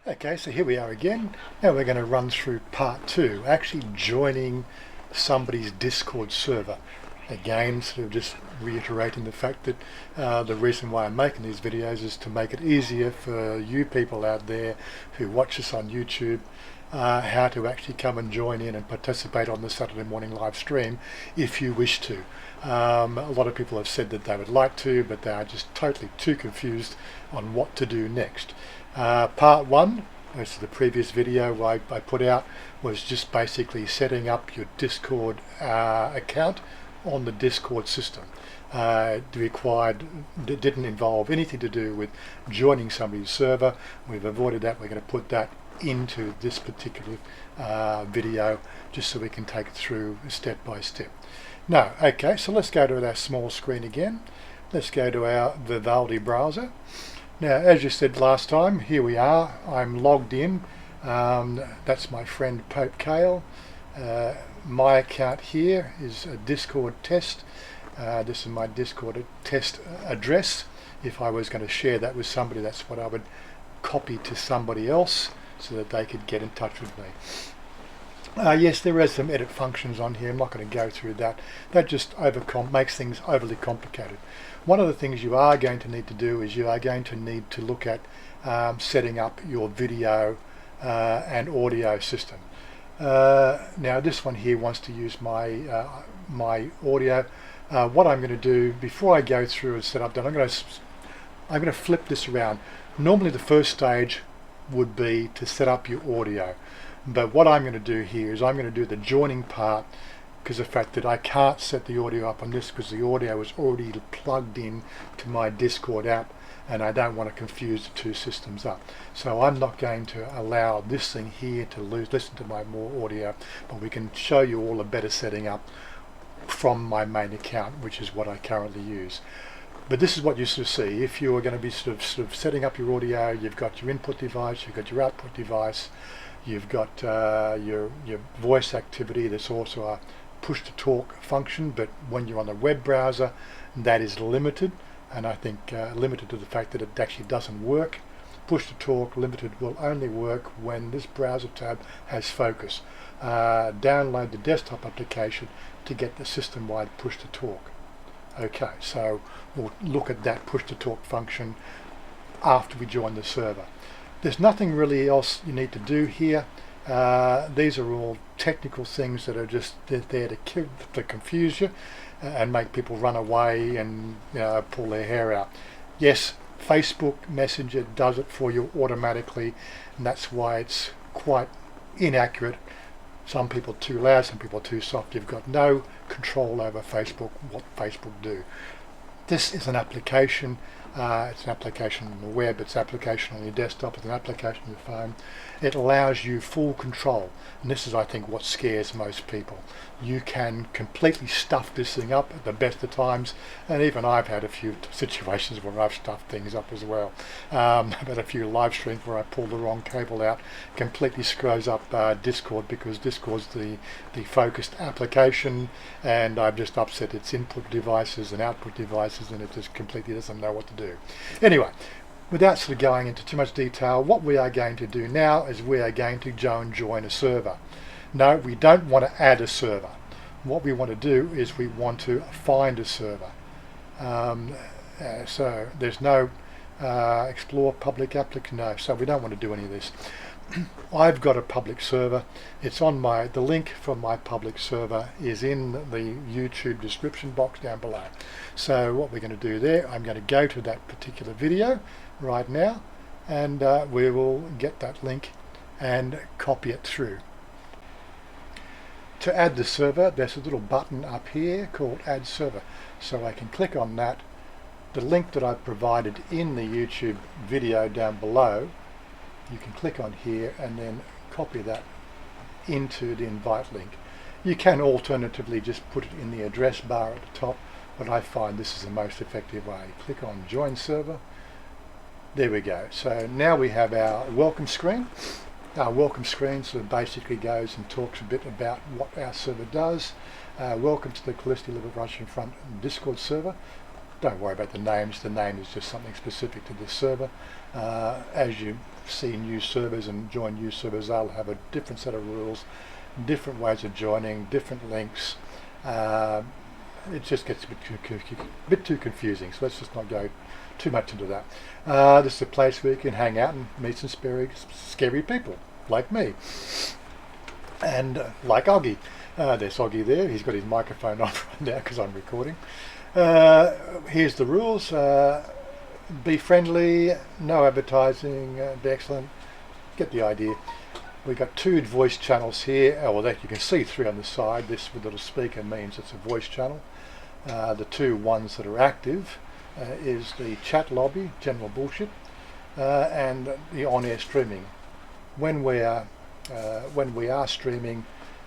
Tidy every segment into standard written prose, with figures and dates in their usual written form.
Okay, so here we are again. Now we're going to run through part two, actually joining somebody's Discord server. Again, sort of just reiterating the fact that the reason why I'm making these videos is to make it easier for you people out there who watch us on YouTube how to actually come and join in and participate on the Saturday morning live stream if you wish to. A lot of people have said that they would like to, but they are just totally too confused on what to do next. Part one, as to the previous video I put out, was just basically setting up your Discord account on the Discord system. It didn't involve anything to do with joining somebody's server. We've avoided that. We're going to put that into this particular video just so we can take it through step by step. Now, okay, so let's go to our small screen again. Let's go to our Vivaldi browser. Now, as you said last time, here we are. I'm logged in. That's my friend PopeKael. My account here is a Discord test. This is my Discord test address. If I was going to share that with somebody, that's what I would copy to somebody else so that they could get in touch with me. Yes, there are some edit functions on here. I'm not going to go through that. That just makes things overly complicated. One of the things you are going to need to do is you are going to need to look at setting up your video and audio system. Now this one here wants to use my my audio. What I'm going to do before I go through and set up that, I'm going to flip this around. Normally the first stage would be to set up your audio, but what I'm going to do here is I'm going to do the joining part, because of the fact that I can't set the audio up on this because the audio is already plugged in to my Discord app and I don't want to confuse the two systems up. So I'm not going to allow this thing here to listen to my more audio, but we can show you all a better setting up from my main account, which is what I currently use. But this is what you sort of see. If you are going to be sort of setting up your audio, you've got your input device, you've got your output device, you've got your voice activity. There's also a push to talk function, but when you're on the web browser, that is limited, and I think limited to the fact that it actually doesn't work. Push to talk limited will only work when this browser tab has focus. Download the desktop application to get the system-wide push to talk. Okay, so we'll look at that push to talk function after we join the server. There's nothing really else you need to do here. These are all technical things that are just there to confuse you and make people run away and pull their hair out. Yes, Facebook Messenger does it for you automatically, and that's why it's quite inaccurate. Some people too loud, some people too soft. You've got no control over Facebook, what Facebook do. This is an application. It's an application on the web, it's an application on your desktop, it's an application on your phone. It allows you full control, and this is, I think, what scares most people. You can completely stuff this thing up at the best of times, and even I've had a few situations where I've stuffed things up as well. I've had a few live streams where I pulled the wrong cable out, completely screws up Discord, because Discord's the focused application, and I've just upset its input devices and output devices, and it just completely doesn't know what to do. Anyway, without sort of going into too much detail, what we are going to do now is we are going to go and join a server. No, we don't want to add a server. What we want to do is we want to find a server. So there's no explore public application, no, so we don't want to do any of this. I've got a public server. It's on the link from my public server is in the YouTube description box down below. So what we're going to do there, I'm going to go to that particular video right now, and we will get that link and copy it through. To add the server, there's a little button up here called Add Server. So I can click on that. The link that I've provided in the YouTube video down below, you can click on here and then copy that into the invite link. You can alternatively just put it in the address bar at the top, but I find this is the most effective way. Click on Join Server. There we go. So now we have our welcome screen. Our welcome screen sort of basically goes and talks a bit about what our server does. Welcome to the Callisti Liberation Front Discord server. Don't worry about the names. The name is just something specific to this server. As you see new servers and join new servers, they'll have a different set of rules, different ways of joining, different links. It just gets a bit too confusing, so let's just not go too much into that. This is a place where you can hang out and meet some scary people like me and like Oggy. There's Oggy there. He's got his microphone on right now because I'm recording. Here's the rules. Be friendly, no advertising, be excellent. Get the idea. We've got 2 voice channels here, or that you can see 3 on the side. This with the little speaker means it's a voice channel. The 2 ones that are active is the chat lobby, general bullshit, and the on-air streaming. When we are streaming,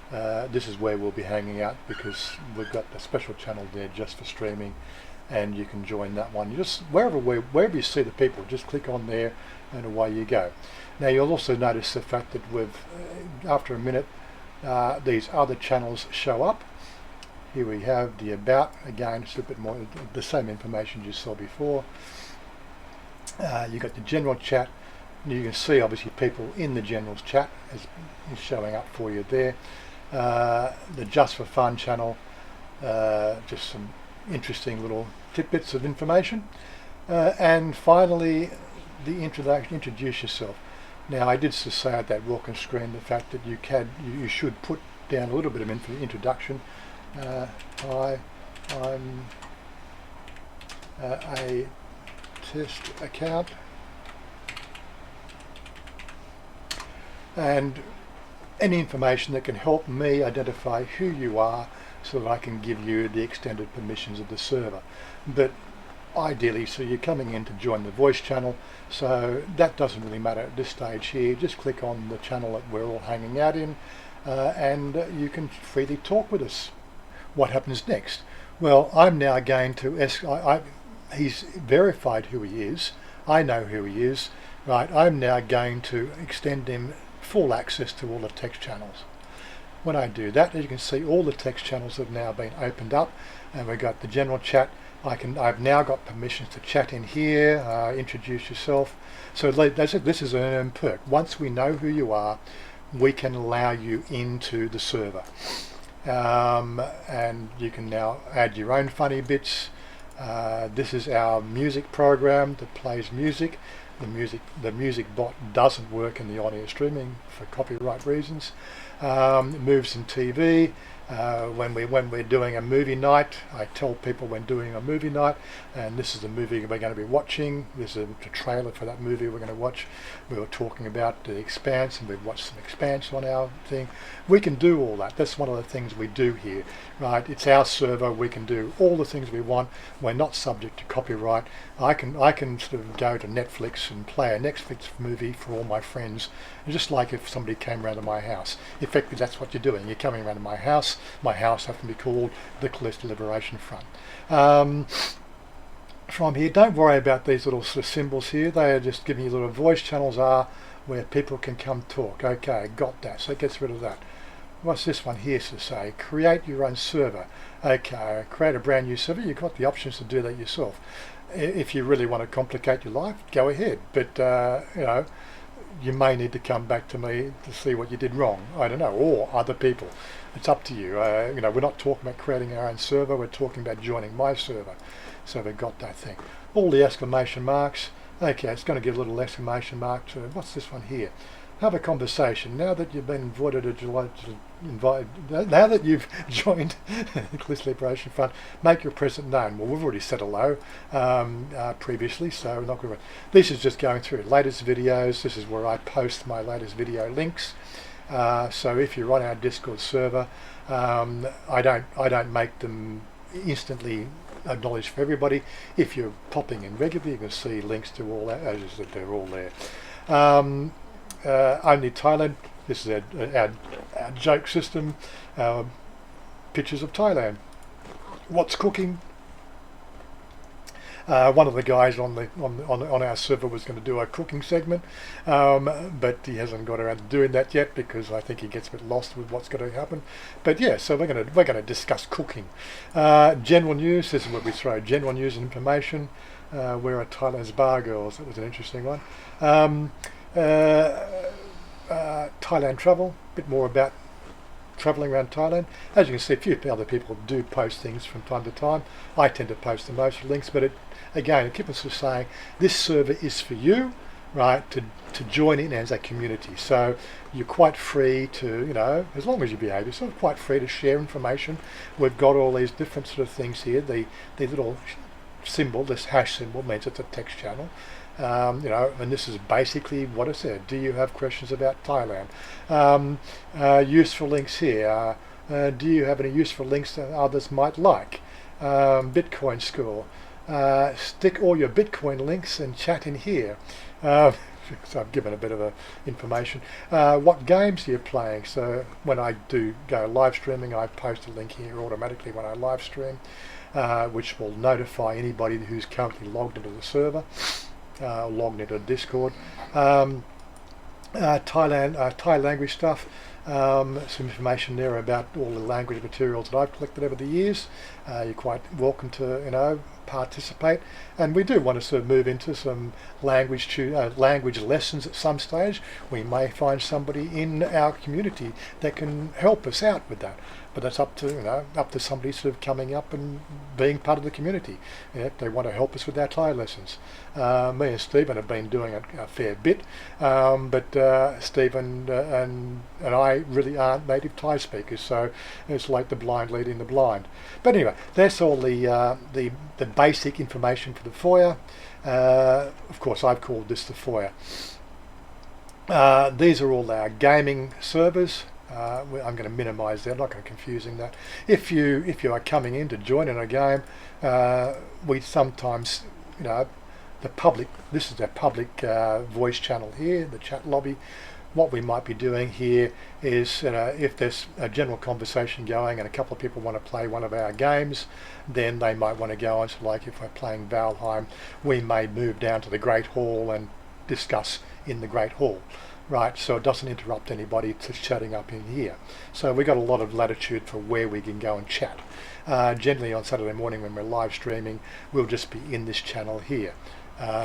this is where we'll be hanging out, because we've got a special channel there just for streaming, and you can join that one. You just wherever you see the people, just click on there, and away you go. Now you'll also notice the fact that after a minute, these other channels show up. Here we have the about, again, it's a bit more the same information you saw before. You've got the general chat, and you can see obviously people in the general chat is showing up for you there. The just for fun channel, just some interesting little tidbits of information. And finally, the introduction, introduce yourself. Now I did say at that welcome screen the fact that you should put down a little bit of introduction. Hi, I'm a test account, and any information that can help me identify who you are so that I can give you the extended permissions of the server. But ideally, so you're coming in to join the voice channel, so that doesn't really matter at this stage here. Just click on the channel that we're all hanging out in, and you can freely talk with us. What happens next? Well, I'm now going to he's verified who he is. I know who he is, right? I'm now going to extend him full access to all the text channels. When I do that, as you can see, all the text channels have now been opened up, and we've got the general chat. I've now got permissions to chat in here, introduce yourself. So this is an earned perk. Once we know who you are, we can allow you into the server. And you can now add your own funny bits. This is our music program that plays music. The music bot doesn't work in the on-air streaming for copyright reasons. It moves in TV. When we're doing a movie night, I tell people when doing a movie night, and this is the movie we're going to be watching. This is a trailer for that movie we're going to watch. We were talking about The Expanse, and we've watched some Expanse on our thing. We can do all that. That's one of the things we do here, right? It's our server. We can do all the things we want. We're not subject to copyright. I can sort of go to Netflix and play a Netflix movie for all my friends, and just like if somebody came around to my house. Effectively, that's what you're doing. You're coming around to my house. My house happens to be called the Calista Liberation Front. From here, don't worry about these little sort of symbols here. They are just giving you little voice channels are where people can come talk. Okay, got that. So it gets rid of that. What's this one here to say? Create your own server. Okay, create a brand new server. You've got the options to do that yourself. If you really want to complicate your life, go ahead. But you may need to come back to me to see what you did wrong. I don't know, or other people. It's up to you. We're not talking about creating our own server. We're talking about joining my server. So we've got that thing. All the exclamation marks. Okay, it's going to give a little exclamation mark to what's this one here? Have a conversation. Now that you've been now that you've joined the Calista Liberation Front, make your presence known. Well, we've already said hello previously, so we're not going to. This is just going through latest videos. This is where I post my latest video links. So if you're on our Discord server, I don't make them instantly acknowledged for everybody. If you're popping in regularly, you can see links to all that, as they're all there. Only Thailand. This is our joke system. Pictures of Thailand. What's cooking? One of the guys on our server was going to do a cooking segment, but he hasn't got around to doing that yet because I think he gets a bit lost with what's going to happen. But yeah, so we're going to discuss cooking. General news. This is where we throw general news and information. Where are Thailand's bar girls? That was an interesting one. Thailand travel. A bit more about travelling around Thailand. As you can see, a few other people do post things from time to time. I tend to post the most links, but it keeps us saying this server is for you, right, to join in as a community. So you're quite free to, as long as you behave yourself, quite free to share information. We've got all these different sort of things here. The little symbol, this hash symbol, means it's a text channel. And this is basically what I said. Do you have questions about Thailand? Useful links here. Do you have any useful links that others might like? Bitcoin score. Stick all your Bitcoin links and chat in here. So I've given a bit of information. What games are you playing? So when I do go live streaming, I post a link here automatically when I live stream, which will notify anybody who's currently logged into the server. Logged into Discord. Thai language stuff. Some information there about all the language materials that I've collected over the years. You're quite welcome to participate, and we do want to sort of move into some language lessons at some stage. We may find somebody in our community that can help us out with that. But that's up to somebody sort of coming up and being part of the community. If they want to help us with our Thai lessons. Me and Stephen have been doing a fair bit, but Stephen and I really aren't native Thai speakers, so it's like the blind leading the blind. But anyway, that's all the basic information for the foyer. Of course, I've called this the foyer. These are all our gaming servers. I'm going to minimise that. I'm not going to confusing that. If you are coming in to join in a game, we sometimes, the public. This is our public voice channel here, the chat lobby. What we might be doing here is, if there's a general conversation going and a couple of people want to play one of our games, then they might want to go on. So, like if we're playing Valheim, we may move down to the Great Hall and discuss in the Great Hall. Right, so it doesn't interrupt anybody to chatting up in here. So we've got a lot of latitude for where we can go and chat. Generally on Saturday morning when we're live streaming, we'll just be in this channel here.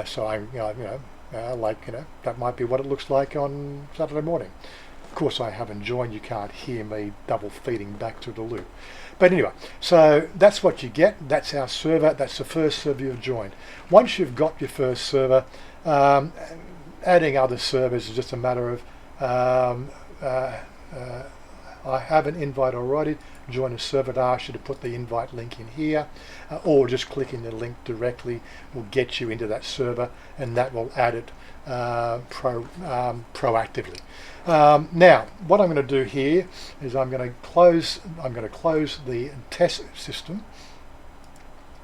So I'm, that might be what it looks like on Saturday morning. Of course, I haven't joined. You can't hear me double feeding back to the loop. But anyway, so that's what you get. That's our server. That's the first server you've joined. Once you've got your first server, adding other servers is just a matter of I have an invite already. Join a server. It asks you to put the invite link in here, or just clicking the link directly will get you into that server, and that will add it proactively. Now, what I'm going to do here is I'm going to close the test system.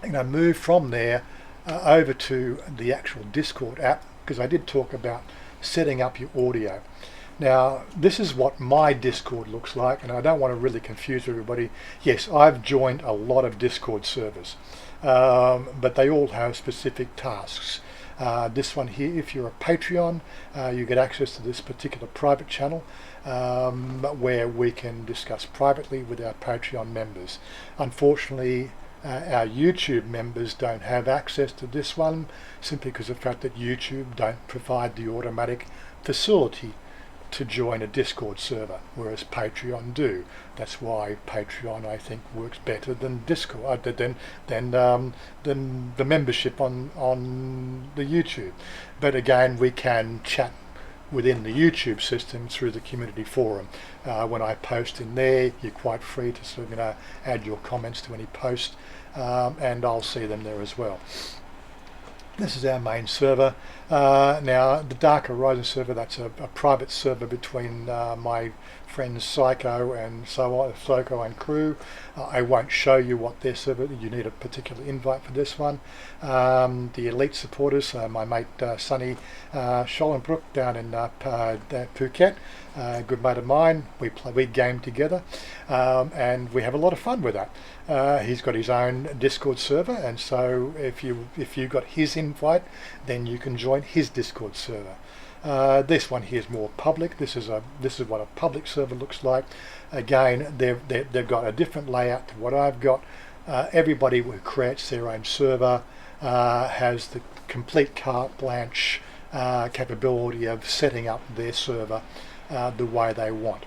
I'm going to move from there over to the actual Discord app, because I did talk about setting up your audio. Now, this is what my Discord looks like, and I don't want to really confuse everybody. Yes, I've joined a lot of Discord servers, but they all have specific tasks. This one here, if you're a Patreon, you get access to this particular private channel where we can discuss privately with our Patreon members. Unfortunately, our YouTube members don't have access to this one, simply because of the fact that YouTube don't provide the automatic facility to join a Discord server, whereas Patreon do. That's why Patreon, I think, works better than Discord, than the membership on the YouTube. But again, we can chat within the YouTube system through the community forum. When I post in there, you're quite free to sort of add your comments to any post, and I'll see them there as well. This is our main server. Now, the Dark Horizon server, that's a private server between my friends Psycho and so on, Psycho and crew. I won't show you what their server. You need a particular invite for this one. The elite supporters, my mate Sonny Schollenbrook down in Phuket, good mate of mine. We game together, and we have a lot of fun with that. He's got his own Discord server, and so if you got his invite, then you can join his Discord server. This one here is more public. This is what a public server looks like. Again, they've got a different layout to what I've got. Everybody who creates their own server has the complete carte blanche capability of setting up their server the way they want.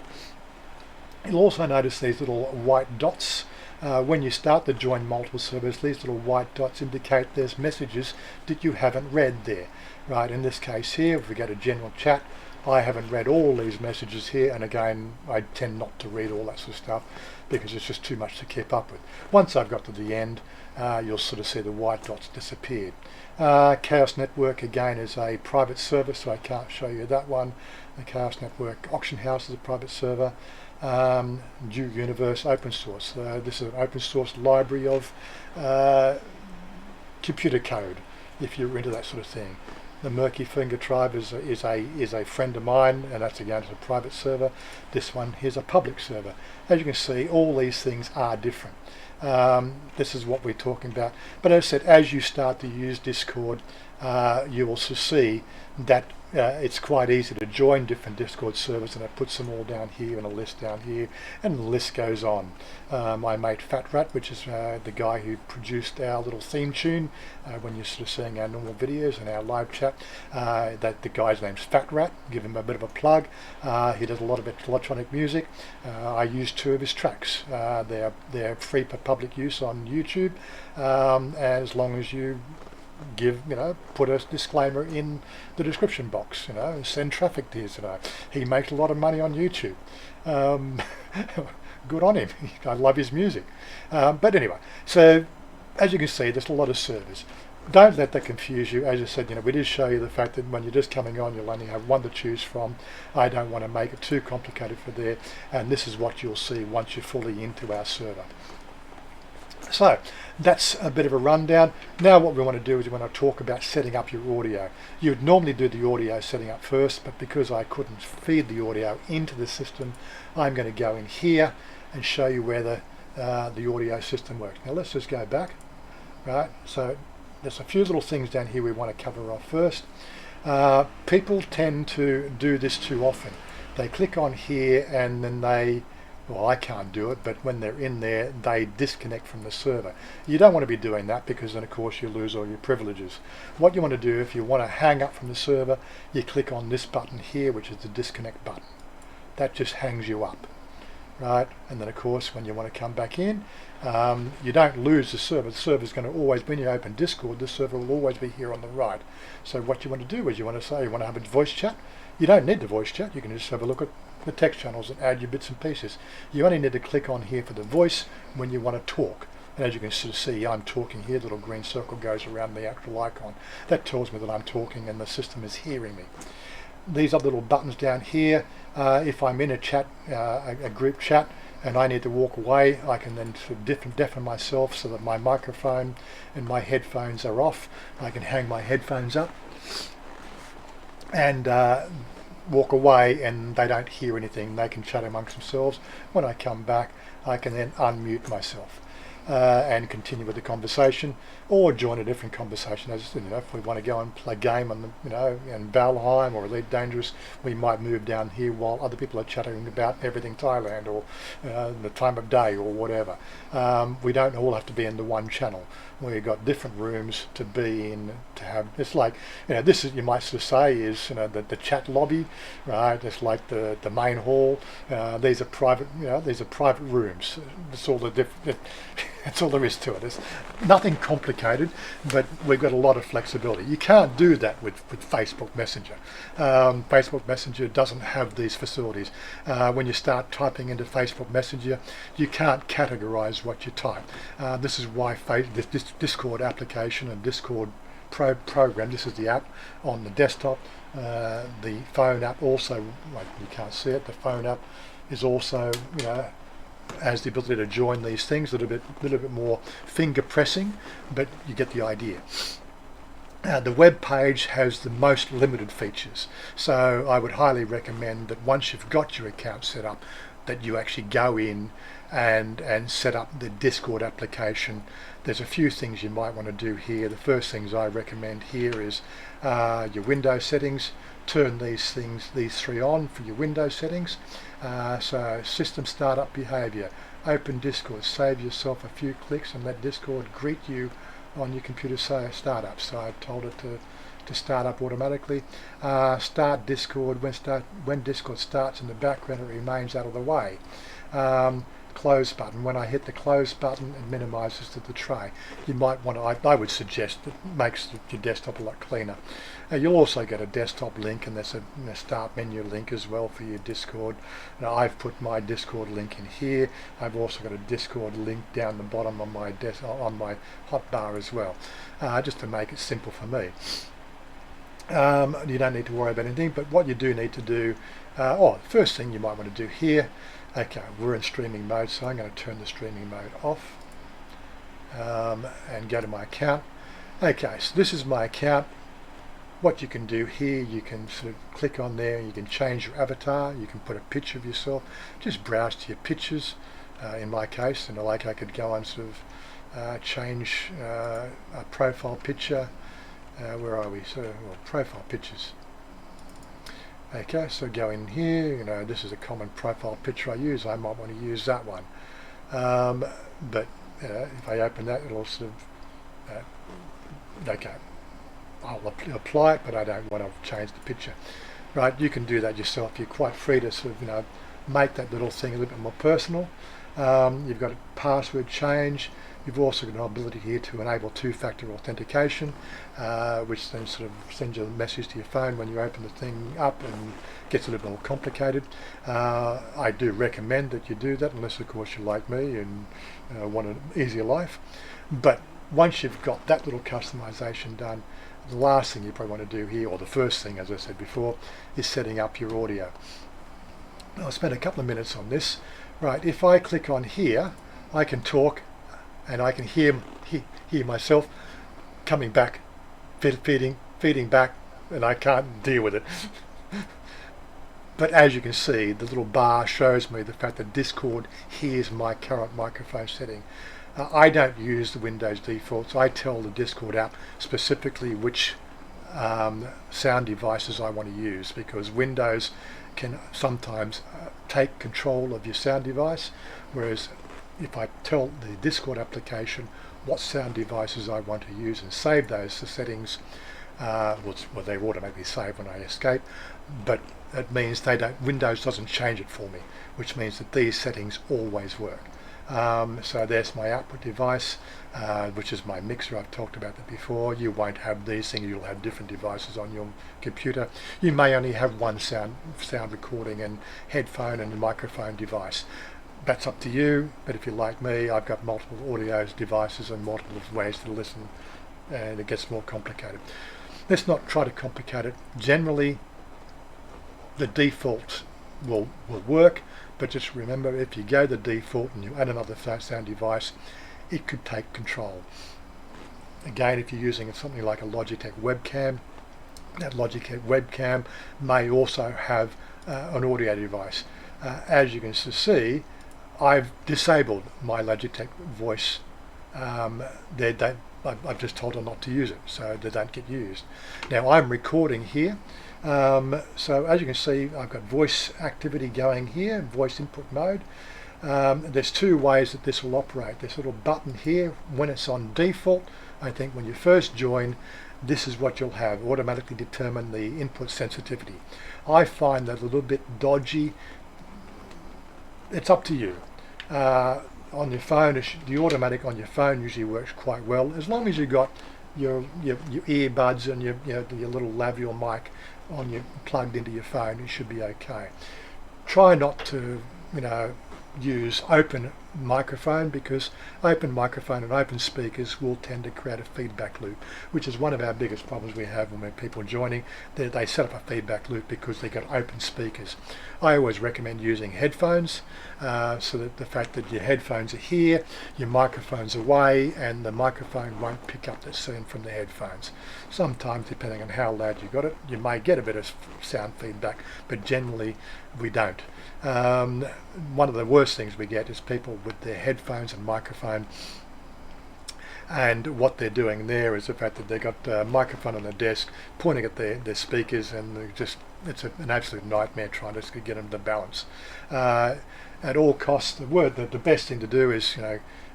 You'll also notice these little white dots. When you start to join multiple servers, these little white dots indicate there's messages that you haven't read there. Right, in this case here, if we go to general chat, I haven't read all these messages here, and again, I tend not to read all that sort of stuff because it's just too much to keep up with. Once I've got to the end, you'll sort of see the white dots disappear. Chaos Network again is a private server, so I can't show you that one. The Chaos Network Auction House is a private server. Due Universe open source. This is an open source library of computer code, if you're into that sort of thing. The Murky Finger Tribe is a friend of mine, and that's again a private server. This one here's a public server. As you can see, all these things are different. This is what we're talking about. But as I said, as you start to use Discord, you will see that it's quite easy to join different Discord servers, and it puts them all down here in a list down here, and the list goes on. My mate Fat Rat, which is the guy who produced our little theme tune when you're sort of seeing our normal videos and our live chat, that the guy's name's Fat Rat. Give him a bit of a plug. He does a lot of electronic music. I use 2 of his tracks. They're free for public use on YouTube, as long as you put a disclaimer in the description box, send traffic to his, he makes a lot of money on YouTube. Good on him. I love his music. But anyway, so as you can see, there's a lot of servers. Don't let that confuse you. As I said, we did show you the fact that when you're just coming on, you'll only have one to choose from. I don't want to make it too complicated for there, and this is what you'll see once you're fully into our server. So that's a bit of a rundown. Now what we want to do is we want to talk about setting up your audio. You would normally do the audio setting up first, but because I couldn't feed the audio into the system, I'm going to go in here and show you where the audio system works. Now let's just go back. Right, so there's a few little things down here we want to cover off first. People tend to do this too often. They click on here and then well, I can't do it, but when they're in there, they disconnect from the server. You don't want to be doing that, because then of course you lose all your privileges. What you want to do, if you want to hang up from the server, you click on this button here, which is the disconnect button. That just hangs you up, right? And then of course when you want to come back in, you don't lose the server. The server's going to always, when you open Discord, the server will always be here on the right. So what you want to do is you want to have a voice chat. You don't need the voice chat, you can just have a look at the text channels and add your bits and pieces. You only need to click on here for the voice when you want to talk. And as you can sort of see, I'm talking here, the little green circle goes around the actual icon. That tells me that I'm talking and the system is hearing me. These other little buttons down here, if I'm in a chat, a group chat, and I need to walk away, I can then sort of deafen myself so that my microphone and my headphones are off. I can hang my headphones up and walk away, and they don't hear anything. They can chat amongst themselves. When I come back, I can then unmute myself and continue with the conversation, or join a different conversation. As if we want to go and play a game on in Valheim or Elite Dangerous, we might move down here while other people are chatting about everything Thailand or the time of day or whatever. We don't all have to be in the one channel. We've got different rooms to be in, to have. It's like, this is, you might sort of say, is the chat lobby, right? It's like the main hall. These are private, these are private rooms. That's all that's all there is to it. It's nothing complicated, but we've got a lot of flexibility. You can't do that with Facebook Messenger. Facebook Messenger doesn't have these facilities. When you start typing into Facebook Messenger, you can't categorize what you type. This is why this Discord application and Discord program, this is the app on the desktop, the phone app also, like you can't see it, the phone app is also, has the ability to join these things, a little bit more finger pressing, but you get the idea. The web page has the most limited features, so I would highly recommend that once you've got your account set up, that you actually go in and set up the Discord application. There's a few things you might want to do here. The first things I recommend here is your Windows settings. Turn these three on for your Windows settings. So system startup behavior, open Discord, save yourself a few clicks and let Discord greet you on your computer startup. So I've told it to start up automatically. Start Discord when Discord starts in the background, it remains out of the way. Close button. When I hit the close button, it minimises to the tray. You might want to, I would suggest that makes your desktop a lot cleaner. You'll also get a desktop link, and there's a start menu link as well for your Discord. Now, I've put my Discord link in here. I've also got a Discord link down the bottom on my hotbar as well, just to make it simple for me. You don't need to worry about anything, but what you do need to do, the first thing you might want to do here, okay, we're in streaming mode, so I'm going to turn the streaming mode off and go to my account. Okay, so this is my account. What you can do here, you can sort of click on there, you can change your avatar, you can put a picture of yourself, just browse to your pictures. In my case, and I could go and sort of change a profile picture. Where are we? So, profile pictures. Okay, so go in here. This is a common profile picture I use. I might want to use that one. But if I open that, it'll sort of okay. I'll apply it, but I don't want to change the picture. Right? You can do that yourself. You're quite free to sort of make that little thing a little bit more personal. You've got a password change. You've also got an ability here to enable two-factor authentication, which then sort of sends you a message to your phone when you open the thing up, and gets a little more complicated. I do recommend that you do that, unless of course you're like me and want an easier life. But once you've got that little customization done, the last thing you probably want to do here, or the first thing, as I said before, is setting up your audio. I'll spend a couple of minutes on this. Right, if I click on here, I can talk, and I can hear myself coming back, feeding back, and I can't deal with it. But as you can see, the little bar shows me the fact that Discord hears my current microphone setting. I don't use the Windows defaults. I tell the Discord app specifically which sound devices I want to use, because Windows can sometimes take control of your sound device, whereas if I tell the Discord application what sound devices I want to use and save those to settings, they automatically save when I escape, but it means Windows doesn't change it for me, which means that these settings always work. So there's my output device, which is my mixer. I've talked about that before. You won't have these things. You'll have different devices on your computer. You may only have one sound recording and headphone and microphone device. That's up to you, but if you're like me, I've got multiple audio devices and multiple ways to listen, and it gets more complicated. Let's not try to complicate it. Generally, the default will work, but just remember, if you go the default and you add another sound device, it could take control. Again, if you're using something like a Logitech webcam, that Logitech webcam may also have an audio device. As you can see, I've disabled my Logitech voice. I've just told her not to use it, so they don't get used. Now I'm recording here, so as you can see, I've got voice activity going here, voice input mode. There's two ways that this will operate. This little button here, when it's on default, I think when you first join, this is what you'll have, automatically determine the input sensitivity. I find that a little bit dodgy. It's up to you. On your phone, the automatic on your phone usually works quite well, as long as you've got your earbuds and your little labial mic plugged into your phone. It should be okay. Try not to use open microphone, because open microphone and open speakers will tend to create a feedback loop, which is one of our biggest problems we have when people joining. They set up a feedback loop because they've got open speakers. I always recommend using headphones, so that the fact that your headphones are here, your microphone's away, and the microphone won't pick up the sound from the headphones. Sometimes, depending on how loud you got it, you may get a bit of sound feedback, but generally we don't. One of the worst things we get is people with their headphones and microphone, and what they're doing there is the fact that they've got a microphone on the desk pointing at their speakers, and it's an absolute nightmare trying to get them to balance. At all costs, the best thing to do is,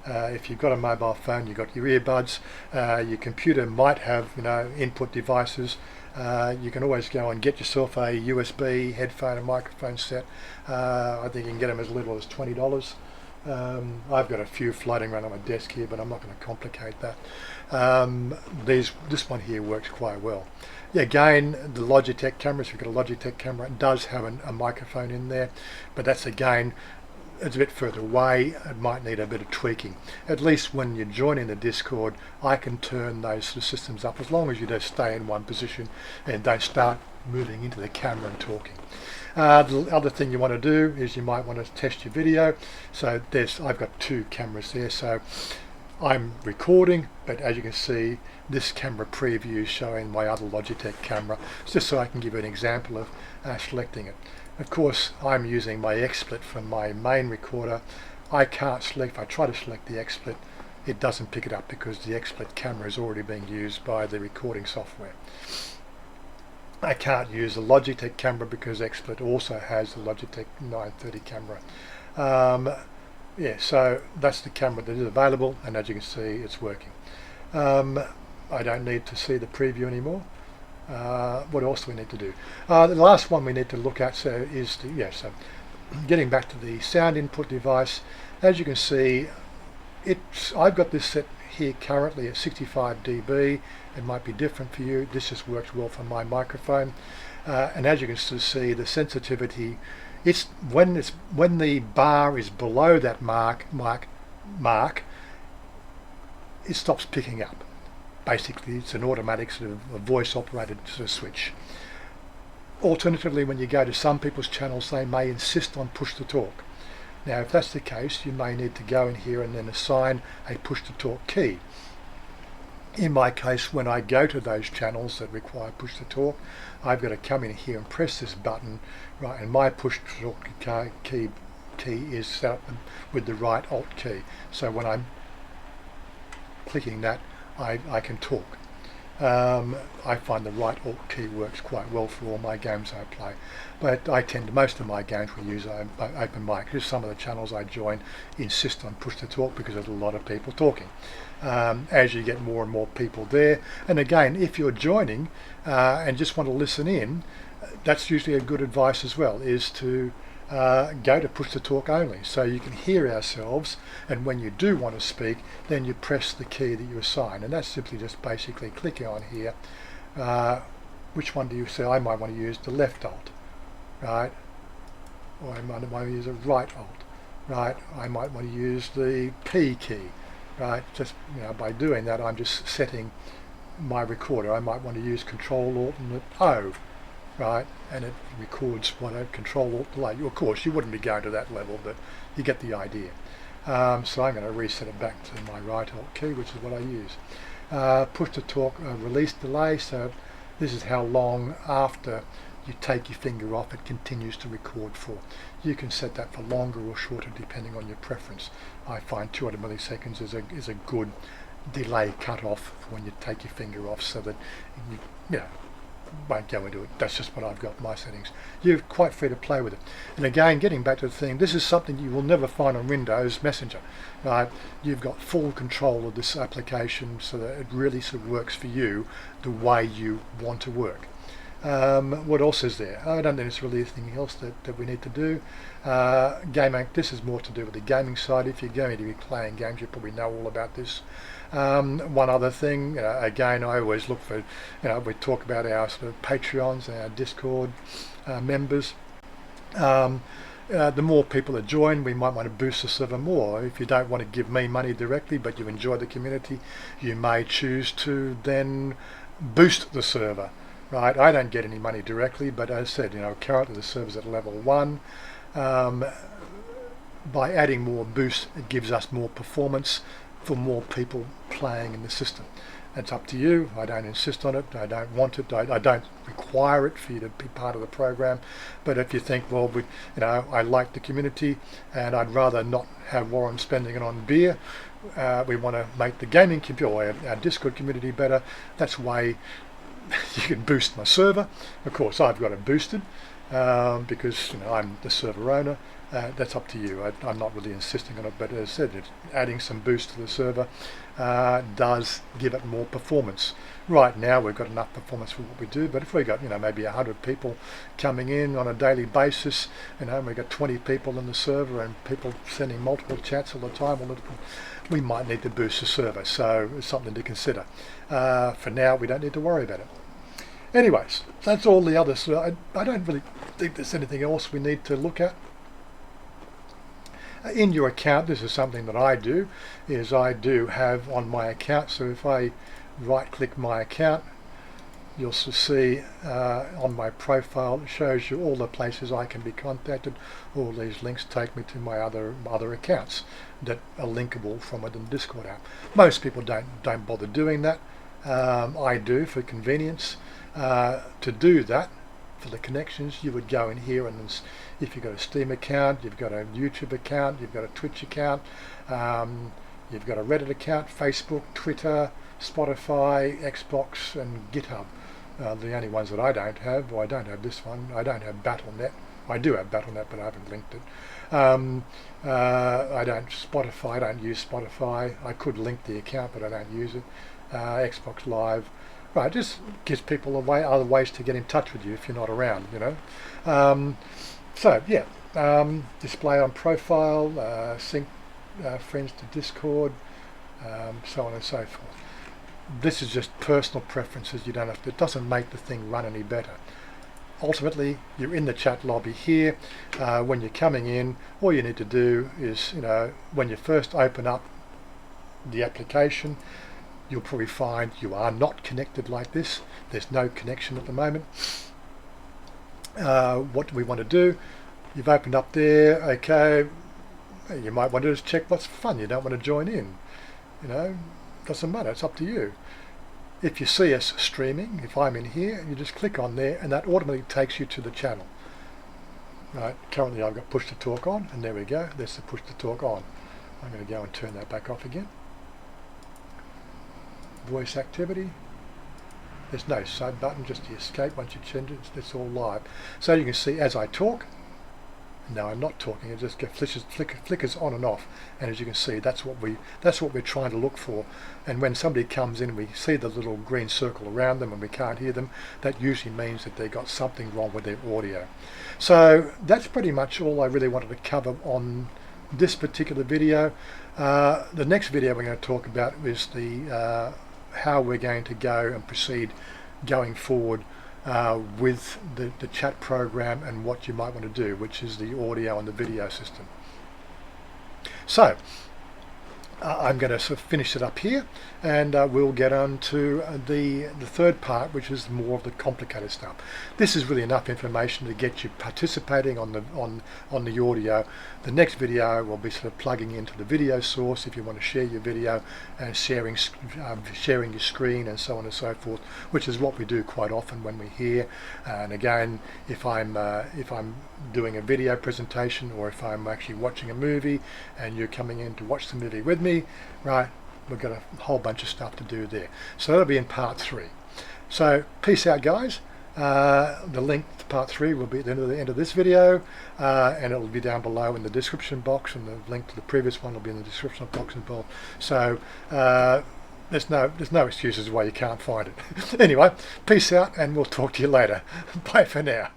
if you've got a mobile phone, you've got your earbuds, your computer might have input devices. You can always go and get yourself a USB headphone and microphone set. I think you can get them as little as $20. I've got a few floating around on my desk here, but I'm not going to complicate that. This one here works quite well. Yeah, again, the Logitech camera, if you've got a Logitech camera, it does have a microphone in there, but that's, again, it's a bit further away. It might need a bit of tweaking. At least when you're joining the Discord, I can turn those sort of systems up, as long as you just stay in one position and don't start moving into the camera and talking. The other thing you want to do is you might want to test your video. So I've got two cameras there, so I'm recording, but as you can see, this camera preview is showing my other Logitech camera. It's just so I can give you an example of selecting it. Of course, I'm using my XSplit from my main recorder. I can't select, if I try to select the XSplit, it doesn't pick it up because the XSplit camera is already being used by the recording software. I can't use the Logitech camera because XSplit also has the Logitech 930 camera. Yeah, so that's the camera that is available, and as you can see, it's working. I don't need to see the preview anymore. What else do we need to do? The last one we need to look at is getting back to the sound input device. As you can see, I've got this set here currently at 65 dB. It might be different for you. This just works well for my microphone. And as you can see, the sensitivity, it's when the bar is below that mark, it stops picking up. Basically, it's an automatic sort of a voice operated sort of switch. Alternatively, when you go to some people's channels, they may insist on push to talk. Now, if that's the case, you may need to go in here and then assign a push to talk key. In my case, when I go to those channels that require push to talk, I've got to come in here and press this button, right? And my push to talk key is set up with the right Alt key. So when I'm clicking that, I can talk. I find the right Alt key works quite well for all my games I play, but most of my games will use open mic. Just some of the channels I join insist on push to talk because there's a lot of people talking. As you get more and more people there, and again, if you're joining and just want to listen in, that's usually a good advice as well, is to go to push to talk only, so you can hear ourselves, and when you do want to speak, then you press the key that you assign, and that's simply just basically clicking on here. Which one do you say? I might want to use the left Alt, right? Or I might want to use a right Alt, right? I might want to use the P key, right? Just by doing that, I'm just setting my recorder. I might want to use Control Alt and O, right, and it records what a Control Alt delay. Of course, you wouldn't be going to that level, but you get the idea. So I'm going to reset it back to my right Alt key, which is what I use. Push to talk release delay, so this is how long after you take your finger off it continues to record for. You can set that for longer or shorter depending on your preference. I find 200 milliseconds is a good delay cut off for when you take your finger off, so that you won't go into it. That's just what I've got in my settings. You're quite free to play with it. And again, getting back to the thing, this is something you will never find on Windows Messenger, right? You've got full control of this application so that it really sort of works for you the way you want to work. What else is there? I don't think there's really anything else that we need to do. Gaming, this is more to do with the gaming side. If you're going to be playing games, you probably know all about this. One other thing, again, I always look for, we talk about our sort of Patreons and our Discord members. the more people that join, we might want to boost the server more. If you don't want to give me money directly, but you enjoy the community, you may choose to then boost the server, right? I don't get any money directly, but as I said, currently the server's at level 1. By adding more boost, it gives us more performance for more people playing in the system. It's up to you. I don't insist on it. I don't want it. I don't require it for you to be part of the program. But if you think, well, I like the community and I'd rather not have Warren spending it on beer, we want to make the gaming community or our Discord community better, that's way you can boost my server. Of course, I've got it boosted because I'm the server owner. That's up to you. I'm not really insisting on it, but as I said, adding some boost to the server does give it more performance. Right now we've got enough performance for what we do, but if we got maybe 100 people coming in on a daily basis, we've got 20 people in the server and people sending multiple chats all the time, we might need to boost the server. So it's something to consider. For now, we don't need to worry about it. Anyways, that's all the others. I don't really think there's anything else we need to look at. In your account, this is something that I do, is I do have on my account, so if I right click my account, you'll see on my profile, it shows you all the places I can be contacted. All these links take me to my other accounts that are linkable from within the Discord app. Most people don't bother doing that. I do for convenience. To do that, for the connections, you would go in here, and if you've got a Steam account, you've got a YouTube account, you've got a Twitch account, you've got a Reddit account, Facebook, Twitter, Spotify, Xbox and GitHub. The only ones that I don't have, well, I don't have this one, I don't have Battle.net. I do have Battle.net, but I haven't linked it. I don't use Spotify. I could link the account, but I don't use it. Xbox Live. Right, just gives people other ways to get in touch with you if you're not around, So yeah, display on profile, sync friends to Discord, so on and so forth. This is just personal preferences. You don't have to. It doesn't make the thing run any better. Ultimately, you're in the chat lobby here. When you're coming in, all you need to do is, when you first open up the application, you'll probably find you are not connected like this. There's no connection at the moment. What do we want to do? You've opened up there, okay. You might want to just check what's fun. You don't want to join in. Doesn't matter, it's up to you. If you see us streaming, if I'm in here, you just click on there and that automatically takes you to the channel. Right, currently I've got push to talk on, and there we go, there's the push to talk on. I'm going to go and turn that back off again. Voice activity. There's no sub button, just the escape. Once you change it, it's all live. So you can see as I talk, no, I'm not talking, it just flickers on and off, and as you can see, that's what we're trying to look for. And when somebody comes in, we see the little green circle around them and we can't hear them, that usually means that they got something wrong with their audio. So that's pretty much all I really wanted to cover on this particular video. The next video we're going to talk about is the how we're going to go and proceed going forward with the chat program and what you might want to do, which is the audio and the video system. So I'm going to sort of finish it up here, and we'll get on to the third part, which is more of the complicated stuff. This is really enough information to get you participating on the audio. The next video will be sort of plugging into the video source if you want to share your video and sharing your screen and so on and so forth, which is what we do quite often when we're here. And again, if I'm doing a video presentation, or if I'm actually watching a movie and you're coming in to watch the movie with me, right, we've got a whole bunch of stuff to do there. So that'll be in part 3. So peace out, guys. The link to part 3 will be at the end of this video, and it'll be down below in the description box, and the link to the previous one will be in the description box involved. So there's no excuses why you can't find it. Anyway, peace out, and we'll talk to you later. Bye for now.